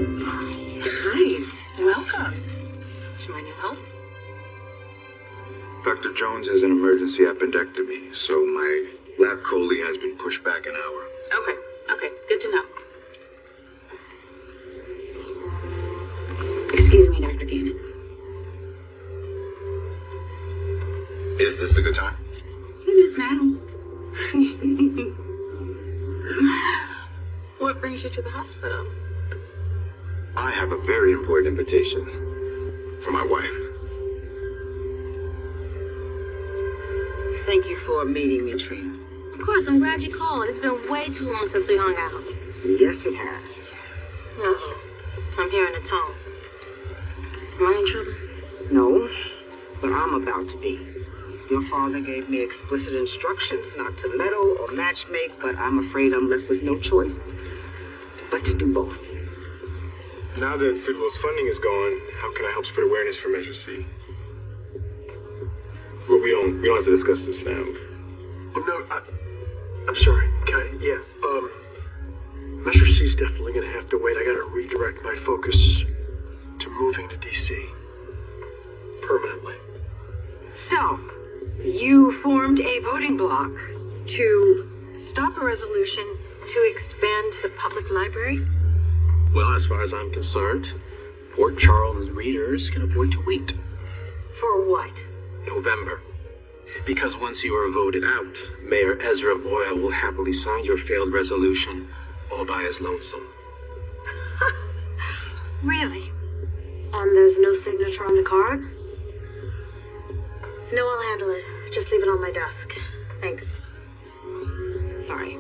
Hi, welcome to my new home. Dr. Jones has an emergency appendectomy, so my lab chole has been pushed back an hour. Okay, good to know. Excuse me, Dr. Gannon. Is this a good time? It is now. What brings you to the hospital? I have a very important invitation for my wife. Thank you for meeting me, Trina. Of course, I'm glad you called. It's been way too long since we hung out. Yes, it has. Uh-oh. I'm hearing a tone. Am I in trouble? No, but I'm about to be. Your father gave me explicit instructions not to meddle or matchmake, but I'm afraid I'm left with no choice but to do both. Now that Sidwell's funding is gone, how can I help spread awareness for Measure C? Well, we don't have to discuss this now. Oh, no, I'm sorry. Measure C's definitely gonna have to wait. I gotta redirect my focus to moving to DC. Permanently. So, you formed a voting bloc to stop a resolution to expand the public library? Well, as far as I'm concerned, Port Charles's readers can afford to wait. For what? November. Because once you are voted out, Mayor Ezra Boyle will happily sign your failed resolution all by his lonesome. Really? And there's no signature on the card? No, I'll handle it. Just leave it on my desk. Thanks. Sorry.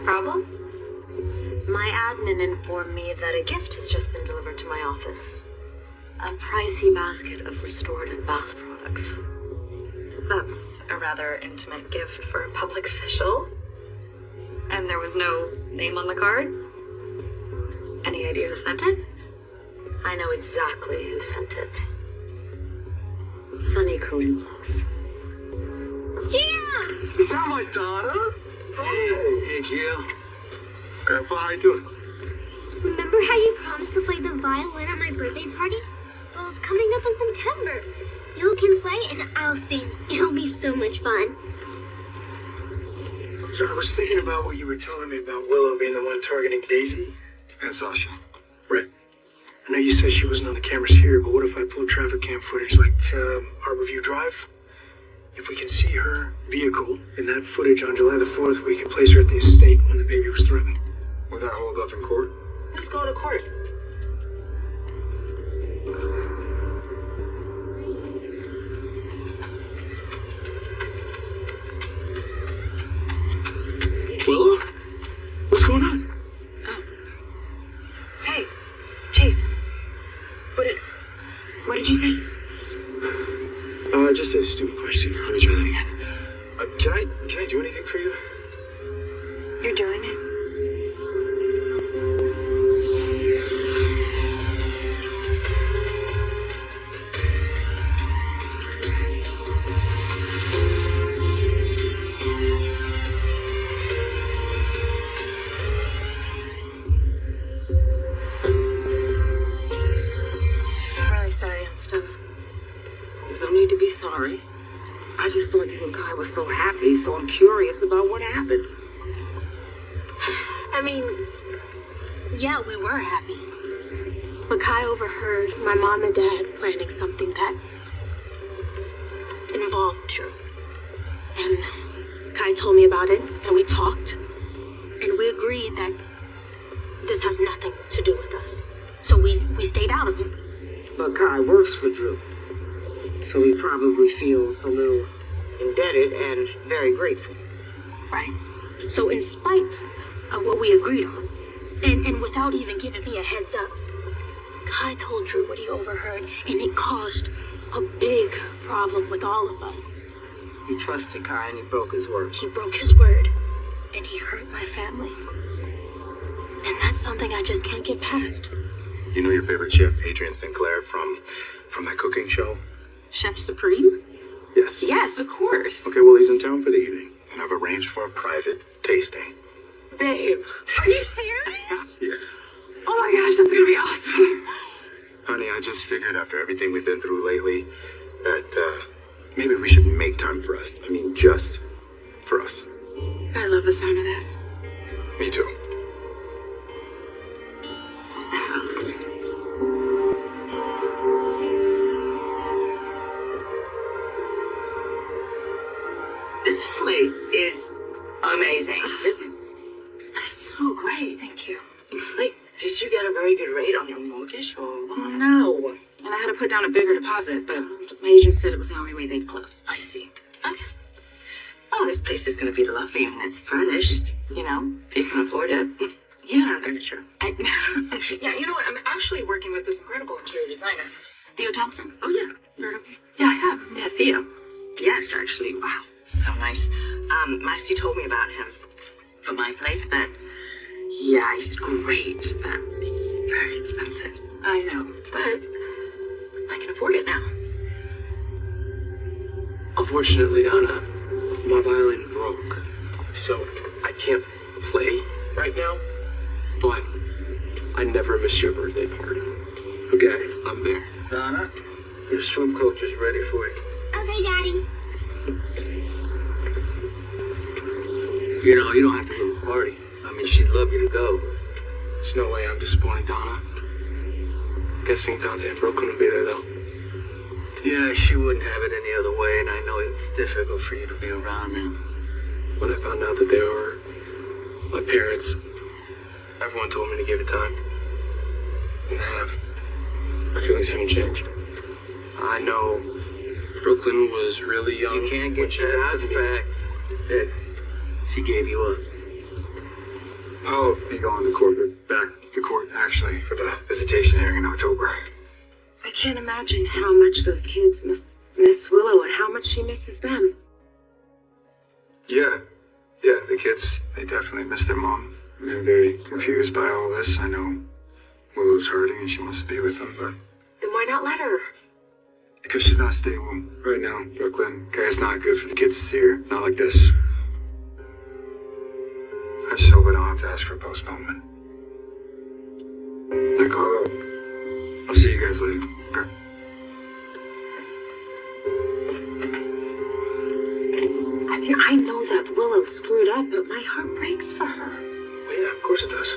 Problem? My admin informed me that a gift has just been delivered to my office. A pricey basket of restorative bath products. That's a rather intimate gift for a public official. And there was no name on the card? Any idea who sent it? I know exactly who sent it. Sonny Corinthos. Yeah! Is that my daughter? Hey, Gio. Grandpa, how you doing? Remember how you promised to play the violin at my birthday party? Well, it's coming up in September. You can play and I'll sing. It'll be so much fun. So I was thinking about what you were telling me about Willow being the one targeting Daisy And Sasha. Right. I know you said she wasn't on the cameras here, but what if I pulled traffic cam footage like Harborview Drive? If we can see her vehicle in that footage on July the 4th, we can place her at the estate when the baby was threatened. Will that hold up in court? Let's go to court. Willow? What's going on? Oh. Hey, Chase. What did you say? Just a stupid question. Let me try that again. Can I do anything for you? You're doing it? I'm really sorry, Aunt Stella. There's no need to be sorry. I just thought you and Kai were so happy, so I'm curious about what happened. I mean, yeah, we were happy. But Kai overheard my mom and dad planning something that involved Drew. And Kai told me about it, and we talked. And we agreed that this has nothing to do with us. So we stayed out of it. But Kai works for Drew, so he probably feels a little indebted and very grateful. Right. So in spite of what we agreed on, and without even giving me a heads up, Kai told Drew what he overheard, and it caused a big problem with all of us. He trusted Kai and he broke his word. He broke his word, and he hurt my family. And that's something I just can't get past. You know your favorite chef, Adrian Sinclair, from that cooking show? Chef Supreme? Yes. Yes, of course. Okay, well, he's in town for the evening, and I've arranged for a private tasting. Babe, are you serious? Yeah. Oh my gosh, that's gonna be awesome. just figured after everything we've been through lately that maybe we should make time for us. I mean, just for us. I love the sound of that. Me too. This place is amazing. This is so great. Thank you. Like, did you get a very good rate on your mortgage or? Oh, no. And I had to put down a bigger deposit, but my agent said it was the only way they'd close. I see. This place is going to be lovely and it's furnished, you know, if you can afford it. Yeah, furniture. Yeah, you know what? I'm actually working with this incredible interior designer, Theo Thompson. Oh, yeah. Heard of him? Yeah, I have. Yeah, Theo. Yes, actually. Wow. So nice. Maxie told me about him for my place, but yeah, he's great, but he's very expensive. I know, but I can afford it now. Unfortunately, Donna, my violin broke, so I can't play right now, but I never miss your birthday party. Okay, I'm there. Donna, your swim coach is ready for you. Okay, Daddy. You know, you don't have to go to the party. I mean, she'd love you to go. There's no way I'm disappointing Donna. Guessing Dante and Brooke couldn't be there, though. Yeah, she wouldn't have it any other way, and I know it's difficult for you to be around them. When I found out that they were my parents, everyone told me to give it time. And my feelings haven't changed. I know Brooklyn was really young. You can't get past the fact that she gave you up. I'll be going to court, back to court, actually, for the visitation hearing in October. I can't imagine how much those kids miss Willow and how much she misses them. Yeah, the kids, they definitely miss their mom. They're very confused by all this. I know Willow's hurting and she wants to be with them, but... Then why not let her? Because she's not stable right now, Brooklyn. Okay, it's not good for the kids to see her. Not like this. I just hope I don't have to ask for a postponement. Like, I'll see you guys later. Okay. I mean, I know that Willow screwed up, but my heart breaks for her. Well, yeah, of course it does.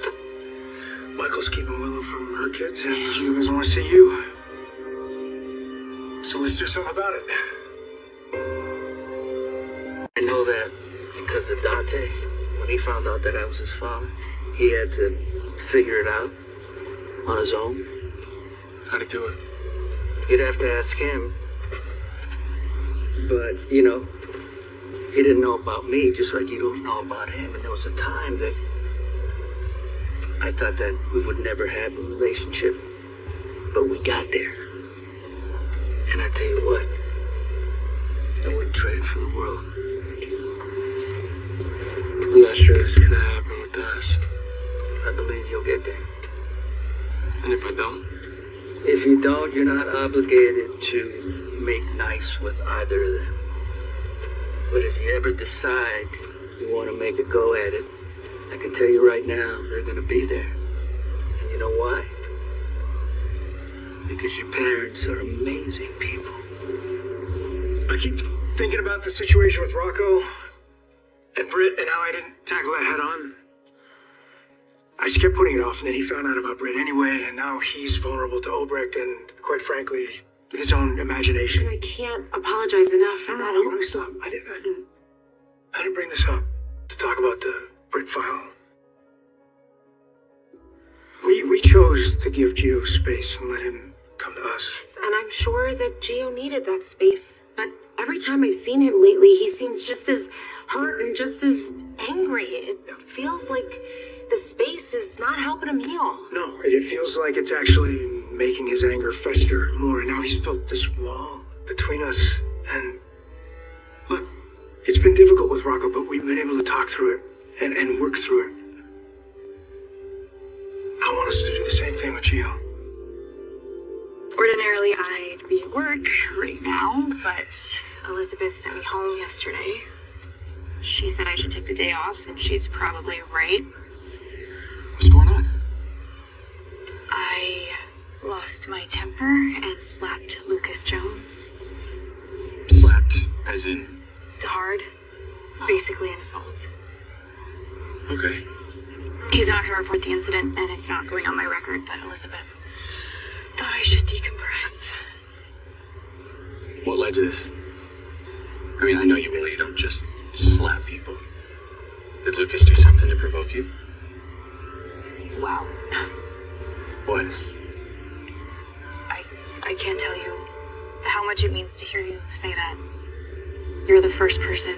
Michael's keeping Willow from her kids, and she doesn't want to see you. So let's do something about it. I know that because of Dante, when he found out that I was his father, he had to figure it out on his own. How'd he do it? You'd have to ask him. But, you know, he didn't know about me, just like you don't know about him. And there was a time that I thought that we would never have a relationship. But we got there. And I tell you what, I wouldn't trade it for the world. I'm not sure it's gonna happen with us. I believe you'll get there. And if I don't? If you don't, you're not obligated to make nice with either of them. But if you ever decide you want to make a go at it, I can tell you right now, they're going to be there. And you know why? Because your parents are amazing people. I keep thinking about the situation with Rocco and Britt and how I didn't tackle that head on. I just kept putting it off, and then he found out about Britt anyway, and now he's vulnerable to Obrecht and, quite frankly, his own imagination. I can't apologize enough for that. No, stop. I didn't bring this up to talk about the Britt file. We chose to give Gio space and let him come to us. And I'm sure that Gio needed that space. But every time I've seen him lately, he seems just as hurt and just as angry. It feels like the space is not helping him heal. No, it feels like it's actually making his anger fester more. And now he's built this wall between us. And look, it's been difficult with Rocco, but we've been able to talk through it and work through it. I want us to do the same thing with Gio. Ordinarily, I'd be at work right now, but Elizabeth sent me home yesterday. She said I should take the day off, and she's probably right. What's going on? I lost lost my temper and slapped Lucas Jones. Slapped, as in. Hard. Basically an assault. Okay. He's not gonna report the incident, and it's not going on my record, but Elizabeth thought I should decompress. What led to this? I mean, I know you really don't just slap people. Did Lucas do something to provoke you? Wow. What? I can't tell you how much it means to hear you say that. You're the first person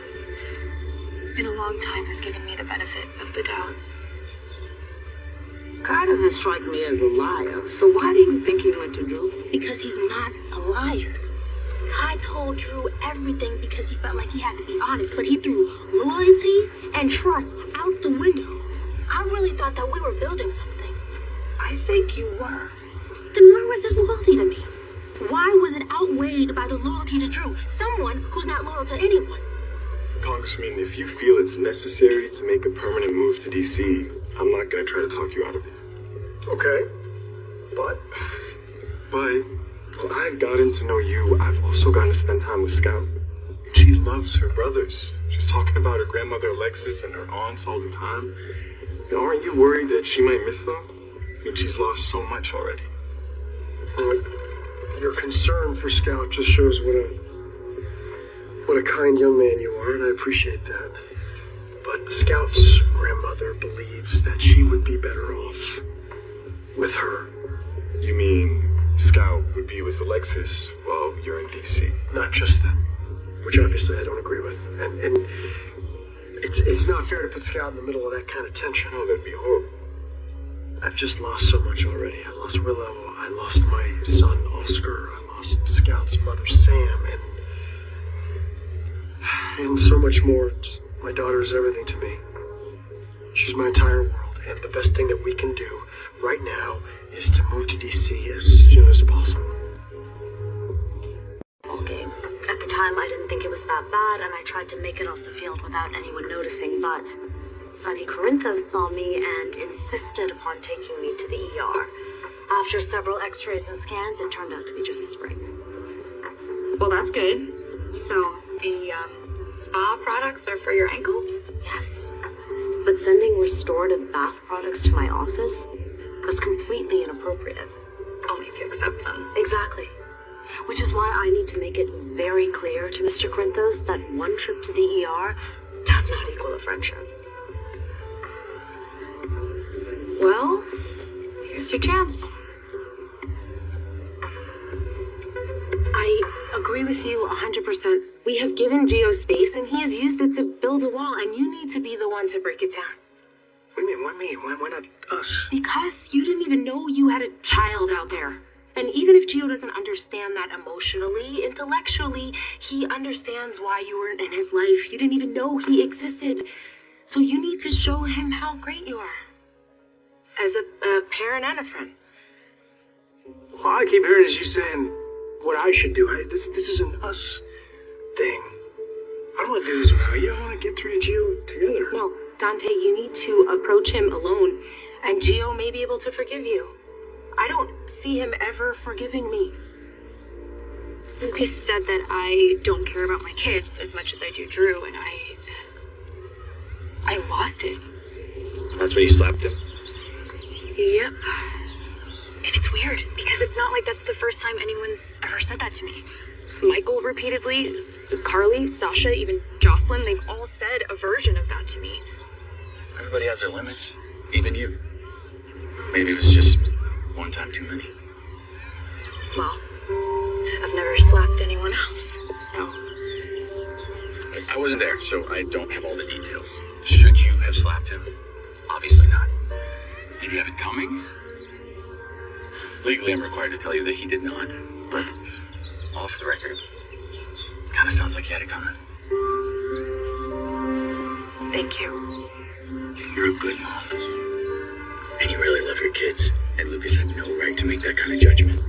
in a long time who's given me the benefit of the doubt. Kai doesn't strike me as a liar, so why do you think he went to Drew? Because he's not a liar. Kai told Drew everything because he felt like he had to be honest, but he threw loyalty and trust out the window. I really thought that we were building something. I think you were. Then where was his loyalty to me? Why was it outweighed by the loyalty to Drew, someone who's not loyal to anyone? Congressman, if you feel it's necessary to make a permanent move to DC, I'm not gonna try to talk you out of it. Okay. But well, I've gotten to know you. I've also gotten to spend time with Scout. She loves her brothers. She's talking about her grandmother Alexis and her aunts all the time. And aren't you worried that she might miss them? I mean, she's lost so much already. your concern for Scout just shows what a kind young man you are, and I appreciate that. But Scout's grandmother believes that she would be better off with her. You mean Scout would be with Alexis while you're in DC? Not just that, which obviously I don't agree with. And it's not fair to put Scout in the middle of that kind of tension. Oh, that'd be horrible. I've just lost so much already. I lost Willow, I lost my son Oscar, I lost Scout's mother Sam, and so much more. Just my daughter is everything to me. She's my entire world, and the best thing that we can do right now is to move to DC as soon as possible. Okay. At the time, I didn't think it was that bad, and I tried to make it off the field without anyone noticing, but Sonny Corinthos saw me and insisted upon taking me to the ER. After several x-rays and scans, it turned out to be just a sprain. Well, that's good. So, the spa products are for your ankle? Yes. But sending restorative bath products to my office was completely inappropriate. Only if you accept them. Exactly. Which is why I need to make it very clear to Mr. Corinthos that one trip to the ER does not equal a friendship. Well, here's your chance. I agree with you 100%. We have given Gio space and he has used it to build a wall, and you need to be the one to break it down. What do you mean? Why me? Why not us? Because you didn't even know you had a child out there. And even if Gio doesn't understand that emotionally, intellectually, he understands why you weren't in his life. You didn't even know he existed. So you need to show him how great you are. As a parent and a friend. All I keep hearing is you saying what I should do. This is an us thing. I don't want to do this without you. I want to get through to Gio together. No, Dante, you need to approach him alone, and Gio may be able to forgive you. I don't see him ever forgiving me. Lucas said that I don't care about my kids as much as I do Drew, and I lost it. That's when you slapped him? Yep. And it's weird, because it's not like that's the first time anyone's ever said that to me. Michael repeatedly, Carly, Sasha, even Jocelyn, they've all said a version of that to me. Everybody has their limits, even you. Maybe it was just one time too many. Well, I've never slapped anyone else, so... I wasn't there, so I don't have all the details. Should you have slapped him? Obviously not. Did you have it coming? Legally, I'm required to tell you that he did not, but off the record, kind of sounds like he had it coming. Thank you. You're a good mom. And you really love your kids, and Lucas had no right to make that kind of judgment.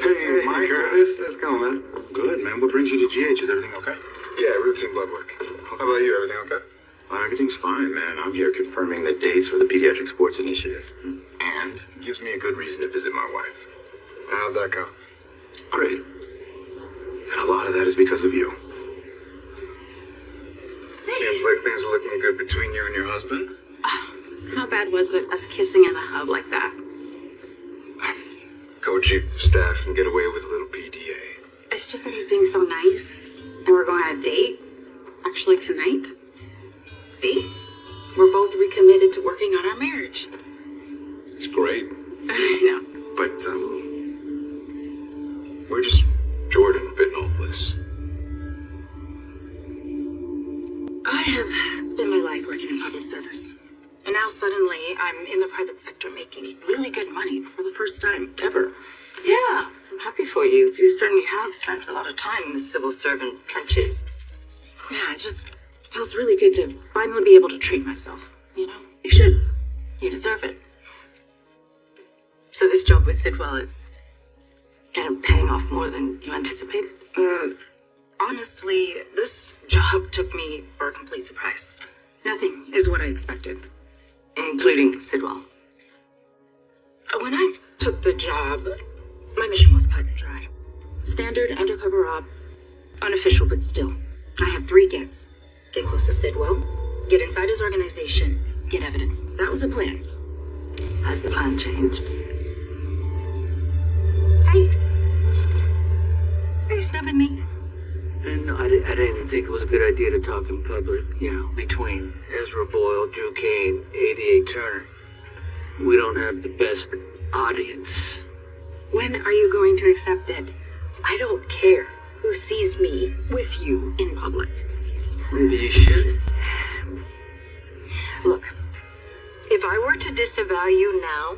Hey, Mike. Curtis, how's it going, man? Good, man. What brings you to GH? Is everything okay? Yeah, routine blood work. How about you? Everything okay? Everything's fine, man. I'm here confirming the dates for the Pediatric Sports Initiative. And it gives me a good reason to visit my wife. How'd that go? Great. And a lot of that is because of you. Seems like things are looking good between you and your husband. How bad was it, us kissing in the hub like that? Co-chief of staff can get away with a little PDA. It's just that he's being so nice, and we're going on a date. Actually, tonight. See? We're both recommitted to working on our marriage. It's great. I know. But, we're just Jordan bitten all bliss. I have spent my life working in public service. And now suddenly I'm in the private sector making really good money for the first time ever. Yeah, I'm happy for you. You certainly have spent a lot of time in the civil servant trenches. Yeah, it just feels really good to finally be able to treat myself. You know, you should. You deserve it. So this job with Sidwell is kind of paying off more than you anticipated? Honestly, this job took me for a complete surprise. Nothing is what I expected, including Sidwell. When I took the job, my mission was cut and dry. Standard undercover op, unofficial but still. I had 3 gets. Get close to Sidwell, get inside his organization, get evidence. That was the plan. Has the plan changed? Hey. Are you snubbing me? And I didn't think it was a good idea to talk in public, you know, between Ezra Boyle, Drew Kane, 88 Turner. We don't have the best audience. When are you going to accept that I don't care who sees me with you in public? Maybe you should. Look, if I were to disavow you now,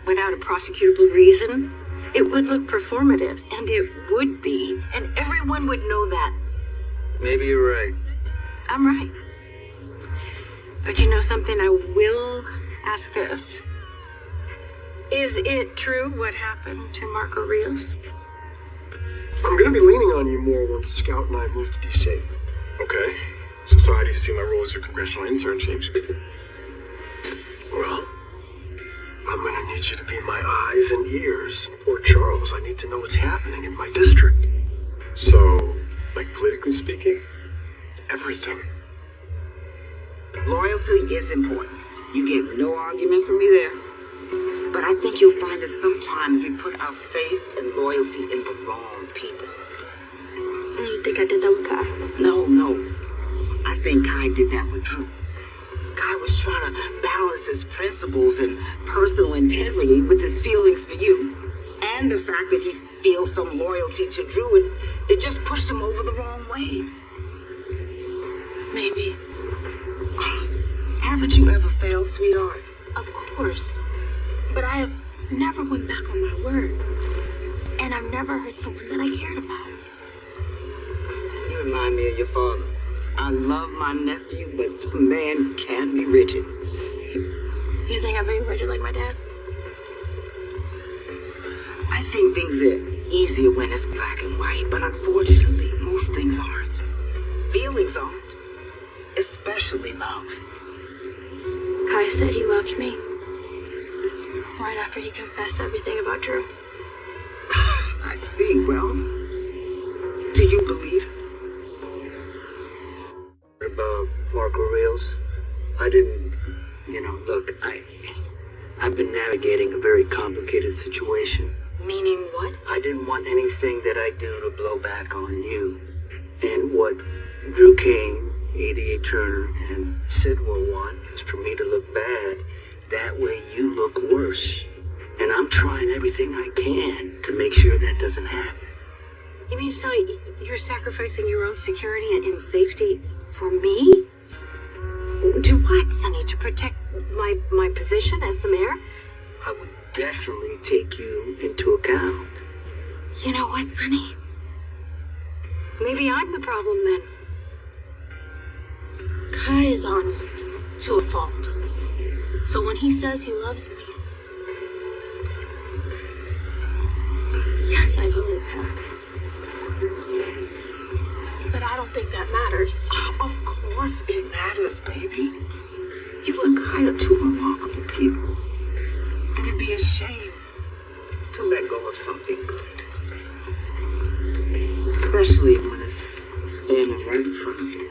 without a prosecutable reason, it would look performative, and it would be, and everyone would know that. Maybe you're right. I'm right. But you know something? I will ask this. Is it true what happened to Marco Rios? I'm gonna be leaning on you more once Scout and I move to DC. Okay. So how do you see my role as your congressional intern changing? Well, I'm gonna need you to be my eyes and ears. Poor Charles, I need to know what's happening in my district. So, like politically speaking? Everything. Loyalty is important. You get no argument from me there. But I think you'll find that sometimes we put our faith and loyalty in the wrong people. You think I did that with Kai? No. I think Kai did that with Drew. Kai was trying to balance his principles and personal integrity with his feelings for you. And the fact that he feels some loyalty to Drew, and it just pushed him over the wrong way. Maybe. Haven't you ever failed, sweetheart? Of course. But I have never went back on my word. And I've never hurt someone that I cared about. You remind me of your father. I love my nephew, but the man can be rigid. You think I'm being rigid like my dad? I think things are easier when it's black and white, but unfortunately, most things aren't. Feelings aren't. Especially love. Kai said he loved me. Right after he confessed everything about Drew. I see. Well, do you believe? About Marco Rios, I didn't, look, I've been navigating a very complicated situation. Meaning what? I didn't want anything that I do to blow back on you. And what Drew Kane, 88 Turner, and Sidwell want is for me to look bad. That way you look worse. And I'm trying everything I can to make sure that doesn't happen. You mean to tell me you're sacrificing your own security and safety for me? To what, Sonny? To protect my position as the mayor? I would definitely take you into account. You know what, Sonny? Maybe I'm the problem then. Kai is honest to a fault. So when he says he loves me, yes, I believe him. But I don't think that matters. Of course it matters, baby. They are two remarkable people. And it'd be a shame to let go of something good. Especially when it's standing right in front of you.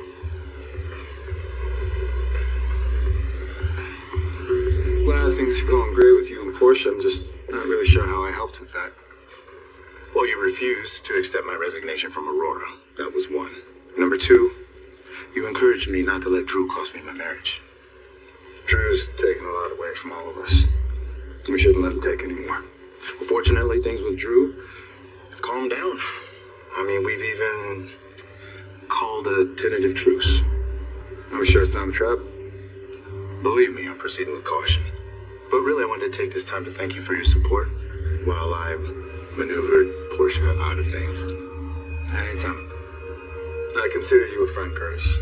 Glad things are going great with you and Portia. I'm just not really sure how I helped with that. Well, you refused to accept my resignation from Aurora. That was one. Number two, you encouraged me not to let Drew cost me my marriage. Drew's taken a lot away from all of us. We shouldn't let him take any more. Well, fortunately, things with Drew have calmed down. I mean, we've even called a tentative truce. Are we sure it's not a trap? Believe me, I'm proceeding with caution. But really, I wanted to take this time to thank you for your support while I maneuvered Portia out of things. Anytime. I consider you a friend, Curtis.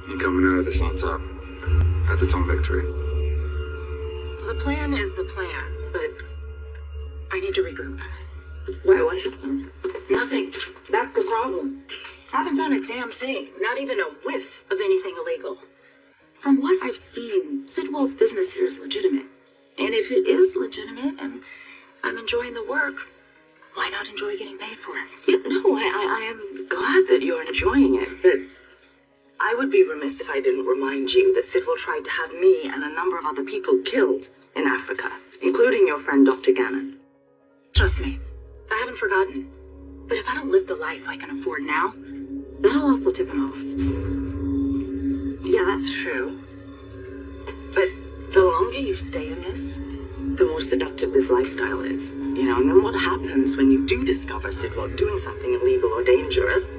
You coming out of this on top. That's its own victory. The plan is the plan, but I need to regroup. Why, what happened? Nothing. That's the problem. I haven't done a damn thing. Not even a whiff of anything illegal. From what I've seen, Sidwell's business here is legitimate. And if it is legitimate and I'm enjoying the work, why not enjoy getting paid for it? Yeah, no, I am glad that you're enjoying it, but I would be remiss if I didn't remind you that Sidwell tried to have me and a number of other people killed in Africa, including your friend Dr. Gannon. Trust me, I haven't forgotten. But if I don't live the life I can afford now, that'll also tip him off. Yeah, that's true. But the longer you stay in this, the more seductive this lifestyle is. You know, and then what happens when you do discover Sidwell doing something illegal or dangerous?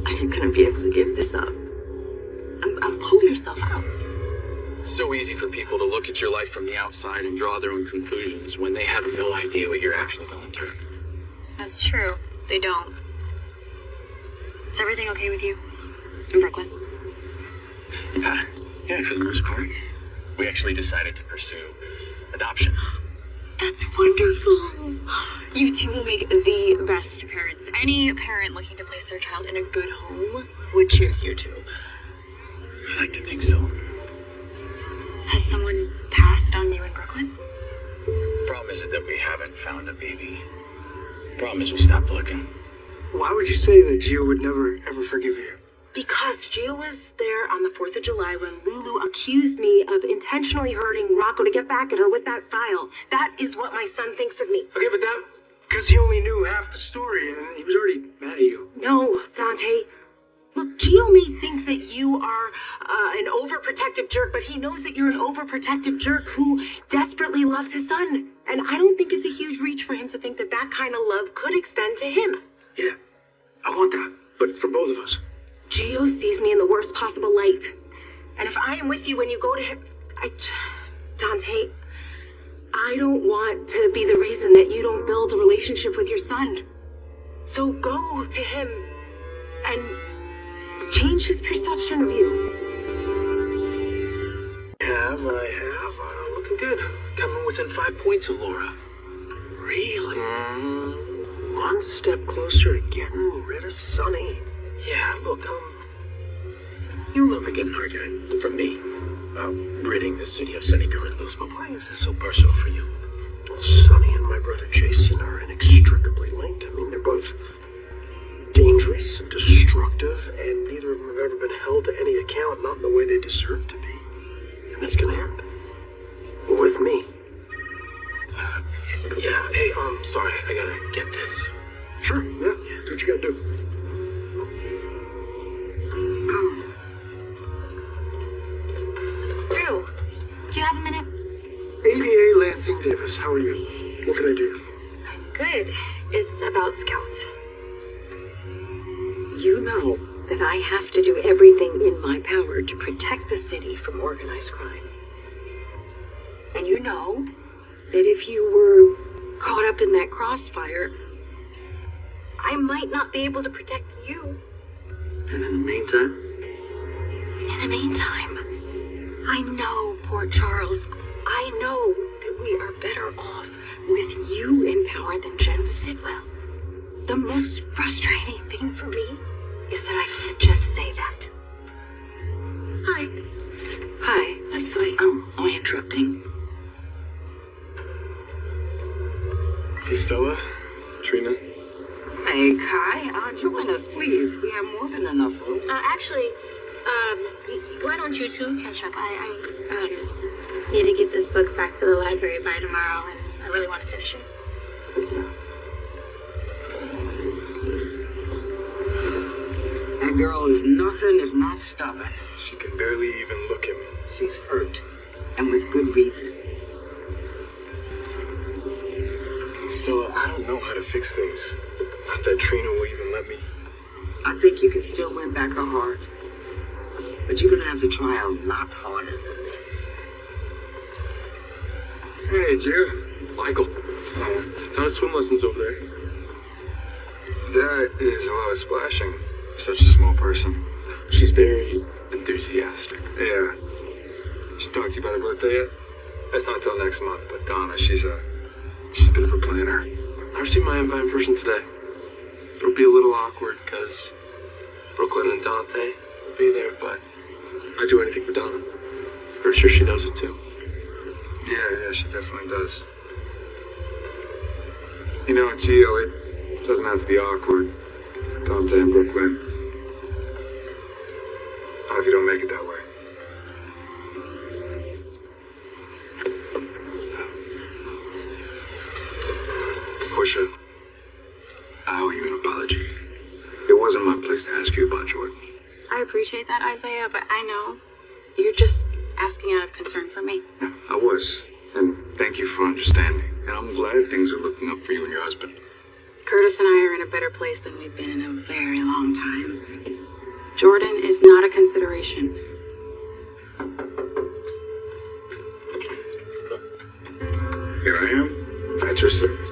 Are you going to be able to give this up? And pull yourself out? It's so easy for people to look at your life from the outside and draw their own conclusions when they have no idea what you're actually going through. That's true. They don't. Is everything okay with you in Brooklyn? Yeah, for the most part. We actually decided to pursue adoption. That's wonderful. You two will make the best parents. Any parent looking to place their child in a good home would choose you two. I like to think so. Has someone passed on you in Brooklyn? Problem is that we haven't found a baby. Problem is we stopped looking. Why would you say that Gio would never, ever forgive you? Because Gio was there on the 4th of July when Lulu accused me of intentionally hurting Rocco to get back at her with that file. That is what my son thinks of me. Okay, but that... because he only knew half the story, and he was already mad at you. No, Dante. Look, Gio may think that you are an overprotective jerk, but he knows that you're an overprotective jerk who desperately loves his son. And I don't think it's a huge reach for him to think that that kind of love could extend to him. Yeah, I want that, but for both of us. Gio sees me in the worst possible light. And if I am with you when you go to him... Dante, I don't want to be the reason that you don't build a relationship with your son. So go to him and change his perception of you. I have. Looking good. Coming within 5 points of Laura. Really? One step closer to getting rid of Sonny. Yeah, look, you remember getting an argument from me about ridding the city of Sonny Corinthos, but why is this so personal for you? Well, Sonny and my brother Jason are inextricably linked. I mean, they're both dangerous and destructive, and neither of them have ever been held to any account, not in the way they deserve to be. And that's gonna end. With me. Yeah, hey, sorry, I gotta get this. Sure, yeah, do what you gotta do. Drew, do you have a minute? ADA Lansing Davis, how are you? What can I do? I'm good. It's about Scout. You know that I have to do everything in my power to protect the city from organized crime. And you know that if you were caught up in that crossfire, I might not be able to protect you. And in the meantime? In the meantime, I know, Port Charles, I know that we are better off with you in power than Jen Sidwell. The most frustrating thing for me is that I can't just say that. Hi. sweet. Oh, am I interrupting? Hey, Stella, Trina. Hey, Kai, join us, please. We have more than enough room. Actually, why don't you two catch up? I need to get this book back to the library by tomorrow, and I really want to finish it. So. That girl is nothing if not stubborn. She can barely even look at me. She's hurt, and with good reason. So I don't know how to fix things. Not that Trina will even let me. I think you can still win back her heart. But you're gonna have to try a lot harder than this. Hey, Gio. Michael, ton of swim lessons over there. That is a lot of splashing for such a small person. She's very enthusiastic. Yeah. She talked to you about her birthday yet? That's not till next month, but Donna, she's a bit of a planner. I received my invite in person today. It'll be a little awkward because Brooklyn and Dante will be there, but I'd do anything for Donna. Pretty sure she knows it too. Yeah, she definitely does. You know, Gio, it doesn't have to be awkward. Dante and Brooklyn. Not if you don't make it that way. Portia, I owe you an apology. It wasn't my place to ask you about Jordan. I appreciate that, Isaiah, but I know you're just asking out of concern for me. Yeah, I was. And thank you for understanding. And I'm glad things are looking up for you and your husband. Curtis and I are in a better place than we've been in a very long time. Jordan is not a consideration. Here I am, at your service.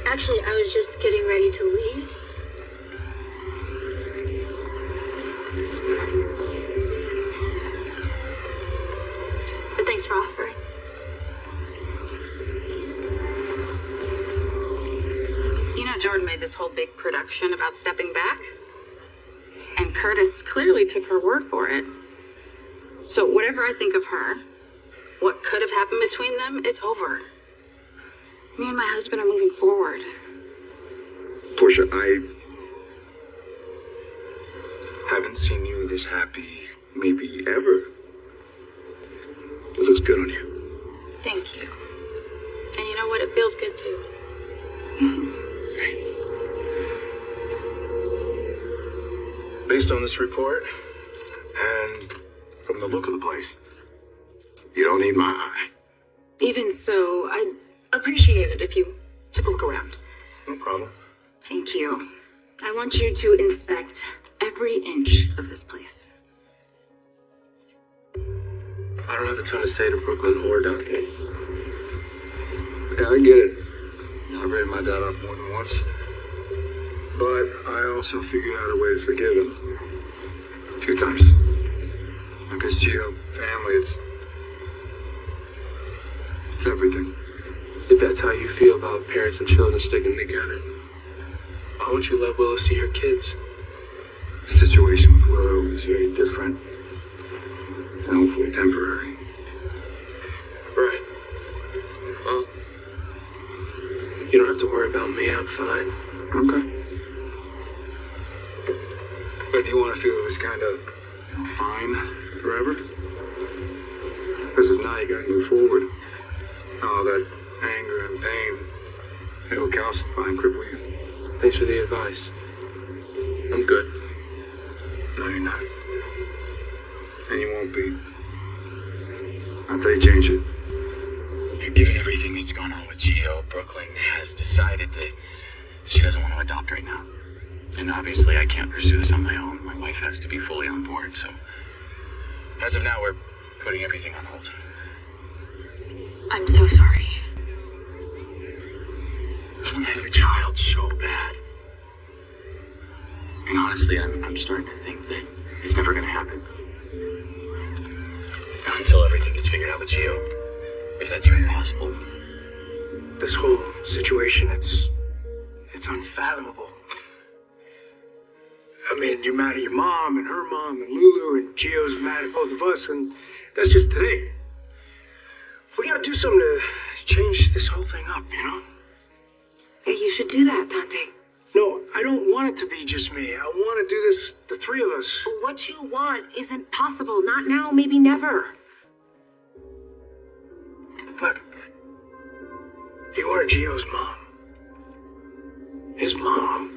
Actually, I was just getting ready to leave. But thanks for offering. You know, Jordan made this whole big production about stepping back. And Curtis clearly took her word for it. So whatever I think of her, what could have happened between them, it's over. Me and my husband are moving forward. Portia, I haven't seen you this happy, maybe ever. It looks good on you. Thank you. And you know what? It feels good too. Based on this report, and from the look of the place, you don't need my eye. Even so, I'd appreciate it if you took a look around. No problem. Thank you. I want you to inspect every inch of this place. I don't have a ton to say to Brooklyn or Dante. Yeah, I get it. I've written my dad off more than once. But I also figured out a way to forgive him. A few times. Because Gio, family, it's everything. If that's how you feel about parents and children sticking together, why won't you let Willow see her kids? The situation with Willow is very different. And hopefully temporary. Right. Well, you don't have to worry about me. I'm fine. Okay. But do you want to feel this kind of fine forever? Because if not, you gotta move forward. All that anger and pain, it'll calcify and cripple you. Thanks for the advice. I'm good. No, you're not. And you won't be. Until you change it. Given everything that's gone on with Gio, Brooklyn has decided that she doesn't want to adopt right now. And obviously I can't pursue this on my own. My wife has to be fully on board, so as of now we're putting everything on hold. I'm so sorry. I want to have a child so bad. And honestly, I'm starting to think that it's never going to happen. Not until everything gets figured out with Gio. If that's even possible. This whole situation, it's unfathomable. I mean, you're mad at your mom and her mom and Lulu, and Gio's mad at both of us, and that's just today. We gotta do something to change this whole thing up, you know? Yeah, you should do that, Dante. No, I don't want it to be just me. I want to do this, the three of us. But what you want isn't possible. Not now, maybe never. Look, you are Gio's mom. His mom.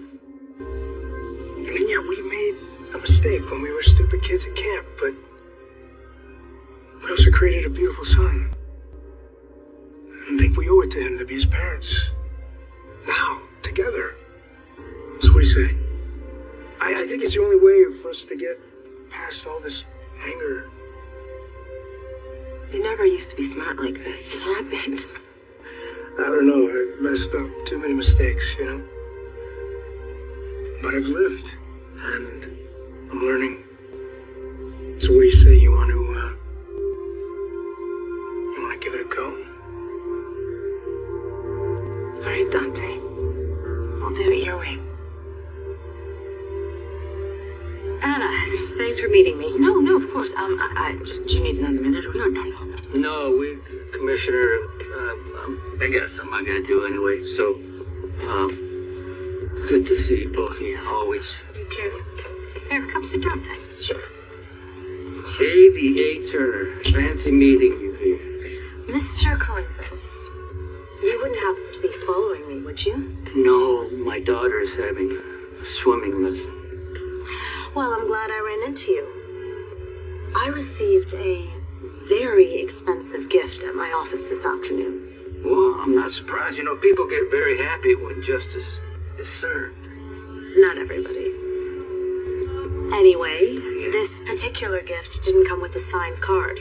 I mean, yeah, we made a mistake when we were stupid kids at camp, but we also created a beautiful son. I think we owe it to him to be his parents. Now, together. So what do you say? I think it's the only way for us to get past all this anger. You never used to be smart like this. What happened? I don't know, I messed up. Too many mistakes, you know? But I've lived, and I'm learning. So what do you say? You want to give it a go? All right, Dante. I'll do it your way. Anna, thanks for meeting me. No, of course. Do you need another minute? Or no. No, Commissioner, I got something I gotta do anyway, so, it's good to see both of you, always. You too. Here, come sit down. Sure. A.V.A. Turner, fancy meeting you here. Mr. Corinthos, you wouldn't happen to be following me, would you? No, my daughter's having a swimming lesson. Well, I'm glad I ran into you. I received a very expensive gift at my office this afternoon. Well, I'm not surprised. You know, people get very happy when justice is served. Not everybody. Anyway, this particular gift didn't come with a signed card.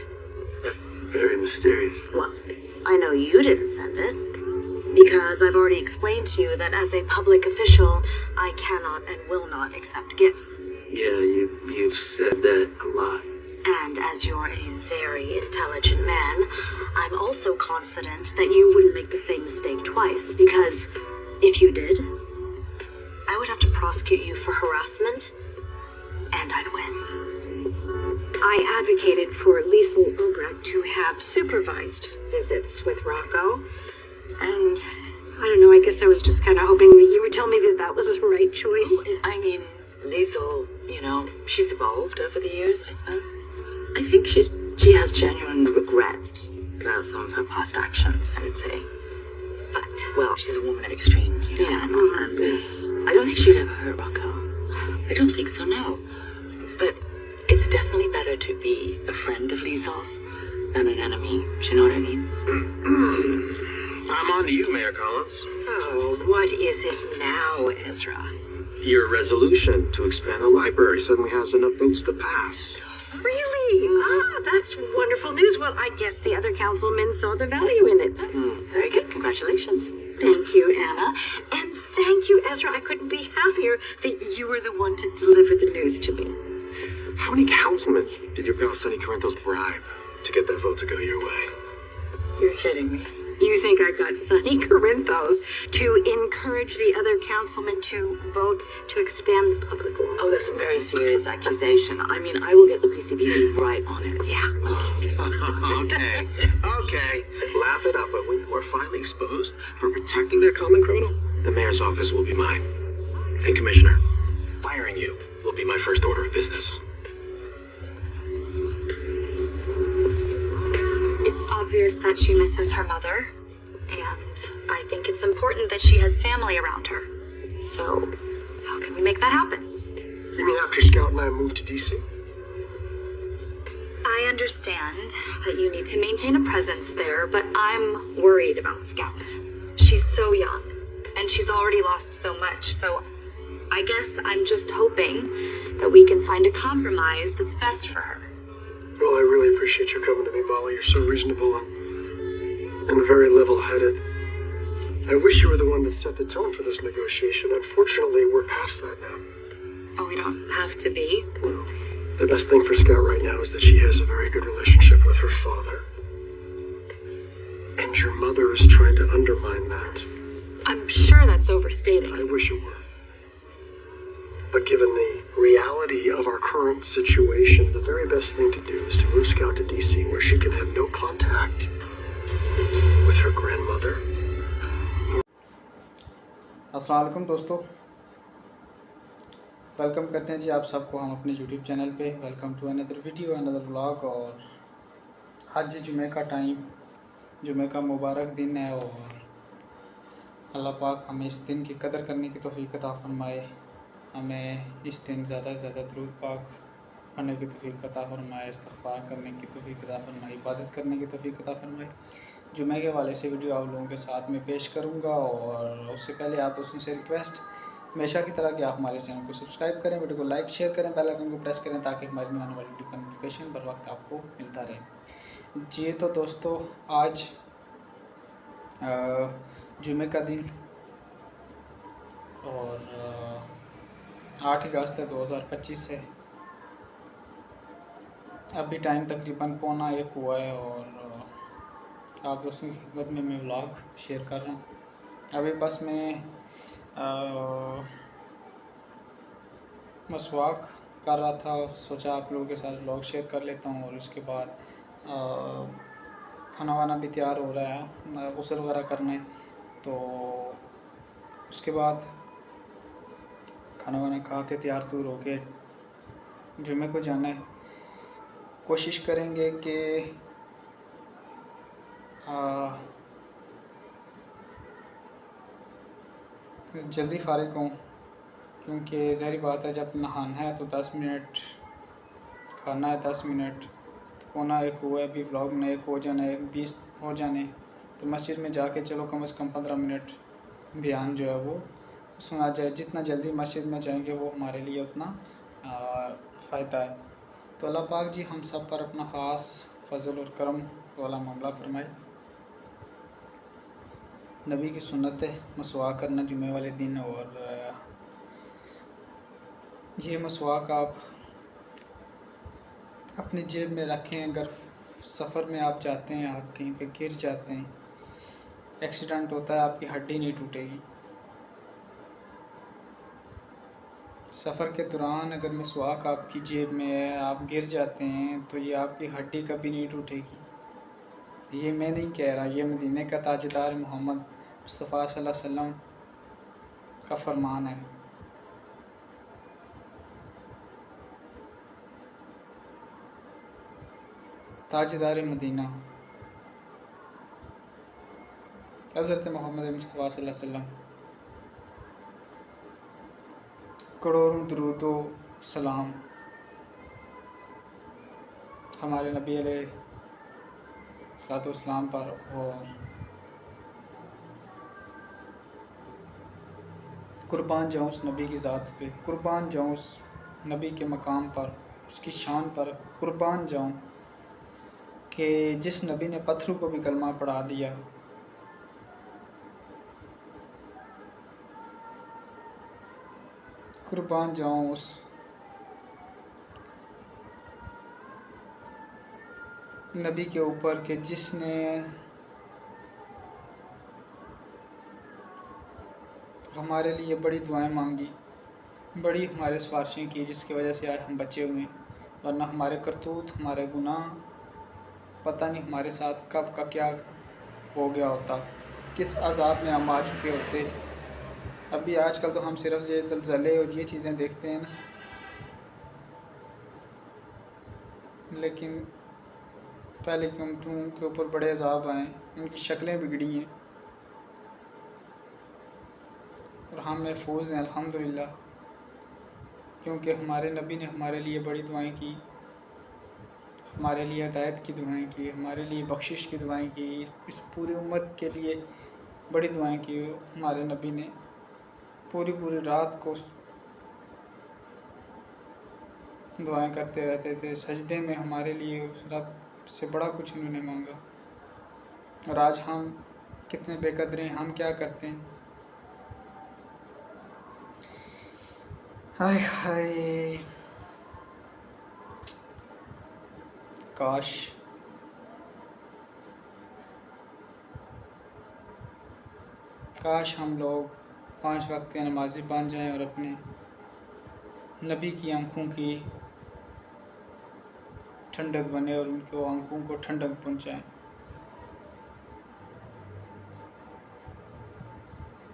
That's very mysterious. Well, I know you didn't send it, because I've already explained to you that as a public official, I cannot and will not accept gifts. Yeah, you've said that a lot. And as you're a very intelligent man, I'm also confident that you wouldn't make the same mistake twice, because if you did, I would have to prosecute you for harassment, and I'd win. I advocated for Liesl Obrecht to have supervised visits with Rocco, and I don't know, I guess I was just kind of hoping that you would tell me that that was the right choice. I mean, Liesl, you know, she's evolved over the years, I suppose. I think She has genuine regret about some of her past actions, I would say. But, well, she's a woman of extremes, you know. Yeah, I don't think she'd ever hurt Rocco. I don't think so, no. But it's definitely better to be a friend of Liesl's than an enemy. Do you know what I mean? I'm on to you, Mayor Collins. Oh, what is it now, Ezra? Your resolution to expand the library suddenly has enough votes to pass. Really? Ah, that's wonderful news. Well, I guess the other councilmen saw the value in it. Very good. Congratulations. Thank you, Anna. And thank you, Ezra. I couldn't be happier that you were the one to deliver the news to me. How many councilmen did your pal Sonny Corinthos bribe to get that vote to go your way? You're kidding me. You think I got Sonny Corinthos to encourage the other councilmen to vote to expand the public law? Oh, that's a very serious accusation. I mean, I will get the PCBD right on it. Yeah. Okay. Laugh it up, but when you are finally exposed for protecting that common criminal, the mayor's office will be mine. And Commissioner, firing you will be my first order of business. It's obvious that she misses her mother, and I think it's important that she has family around her. So, how can we make that happen? You mean after Scout and I moved to DC? I understand that you need to maintain a presence there, but I'm worried about Scout. She's so young, and she's already lost so much, so I guess I'm just hoping that we can find a compromise that's best for her. Well, I really appreciate you coming to me, Molly. You're so reasonable and very level-headed. I wish you were the one that set the tone for this negotiation. Unfortunately, we're past that now. Oh, we don't have to be. The best thing for Scout right now is that she has a very good relationship with her father. And your mother is trying to undermine that. I'm sure that's overstating. I wish it were. But given the reality of our current situation, the very best thing to do is to move Scout to DC, where she can have no contact with her grandmother. अस्सलाम वालेकुम दोस्तों, welcome करते हैं जी आप सबको हम अपने YouTube channel पे। Welcome to another video, another vlog. और आज जुमे का टाइम, जुमे का मुबारक दिन है और अल्लाह पाक हमें इस दिन की कदर करने की तौफीक अता फरमाए, हमें इस दिन ज़्यादा से ज़्यादा दुरूद पाक पढ़ने की तौफीक अता फरमाए, इस्तिग़फ़ार करने की तौफीक अता फरमाए, इबादत करने की तौफीक अता फरमाए। जुमे के हवाले से वीडियो आप लोगों के साथ में पेश करूंगा और उससे पहले आप दोस्तों से रिक्वेस्ट हमेशा की तरह कि आप हमारे चैनल को सब्सक्राइब करें, वीडियो को लाइक शेयर करें, बेल आइकन को प्रेस करें ताकि हमारी नई आने वाली वीडियो का नोटिफिकेशन बर वक्त आपको मिलता रहे जी। तो दोस्तों, आज जुमे का दिन और 8 अगस्त 2025 है। अभी टाइम तकरीबन 12:45 हुआ है और आप दोस्तों की खिदमत में मैं व्लॉग शेयर कर रहा हूँ। अभी बस मैं मसवाक कर रहा था, सोचा आप लोगों के साथ व्लॉग शेयर कर लेता हूँ। और उसके बाद खाना वाना भी तैयार हो रहा है, गुस्ल वगैरह करना है, तो उसके बाद खाना वाना खा के तैयार तूर हो के जुमे को जाना है। कोशिश करेंगे कि जल्दी फ़ारिग हूँ, क्योंकि ज़ाहिर बात है जब नहाना है तो 10 मिनट, खाना है 10 मिनट, तो 12:45 हुआ है, अभी व्लॉग में 1 हो जाना है, 20 हो जाने, तो मस्जिद में जाके चलो कम से कम 15 मिनट बयान जो है वो सुना जाए। जितना जल्दी मस्जिद में जाएंगे वो हमारे लिए उतना फ़ायदा है। तो अल्लाह पाक जी हम सब पर अपना ख़ास फ़ज़ल और करम वाला मामला फरमाए। नबी की सुन्नत है मसवाक करना जुमे वाले दिन, और ये मसवाक आप अपनी जेब में रखें। अगर सफ़र में आप जाते हैं, आप कहीं पे गिर जाते हैं, एक्सीडेंट होता है, आपकी हड्डी नहीं टूटेगी। सफ़र के दौरान अगर मसवाक आपकी जेब में है, आप गिर जाते हैं, तो ये आपकी हड्डी कभी नहीं टूटेगी। ये मैं नहीं कह रहा, ये मदीने का ताजदार मोहम्मद मुस्तफ़ा सल्लल्लाहु अलैहि वसल्लम का फरमान है। ताजदार मदीना हज़रत मोहम्मद मुस्तफ़ा सल्लल्लाहु अलैहि वसल्लम, करोड़ों दुरूदो सलाम हमारे नबी अलैहिस्सलातु वस्सलाम पर, और कुर्बान जाऊँ उस नबी की ज़ात पे, कुर्बान जाऊँ उस नबी के मकाम पर, उसकी शान पर कुर्बान जाऊँ कि जिस नबी ने पत्थरों को भी कलमा पढ़ा दिया। कुर्बान जाऊँ उस नबी के ऊपर कि जिसने हमारे लिए बड़ी दुआएं मांगी, बड़ी हमारे सिफारिशें की, जिसकी वजह से आज हम बचे हुए हैं। वरना हमारे करतूत, हमारे गुनाह, पता नहीं हमारे साथ कब का क्या हो गया होता, किस अज़ाब में हम आ चुके होते। अभी आजकल तो हम सिर्फ ये ज़लज़ले और ये चीज़ें देखते हैं ना, लेकिन पहले की उम्मतों के ऊपर बड़े अज़ाब आए, उनकी शक्लें बिगड़ी हैं और हम महफूज हैं अल्हम्दुलिल्लाह, क्योंकि हमारे नबी ने हमारे लिए बड़ी दुआएं की, हमारे लिए हिदायत की दुआएं की, हमारे लिए बख्शिश की दुआएं की, इस पूरी उम्मत के लिए बड़ी दुआएं की। हमारे नबी ने पूरी रात को दुआएं करते रहते थे, सजदे में हमारे लिए उस रब से बड़ा कुछ उन्होंने मांगा। और आज हम कितने बेकदर हैं, हम क्या करते हैं। हाय हाय, काश हम लोग 5 वक्त की नमाज़ी बन जाएं और अपने नबी की आंखों की ठंडक बने और उनकी आंखों को ठंडक पहुंचाएं।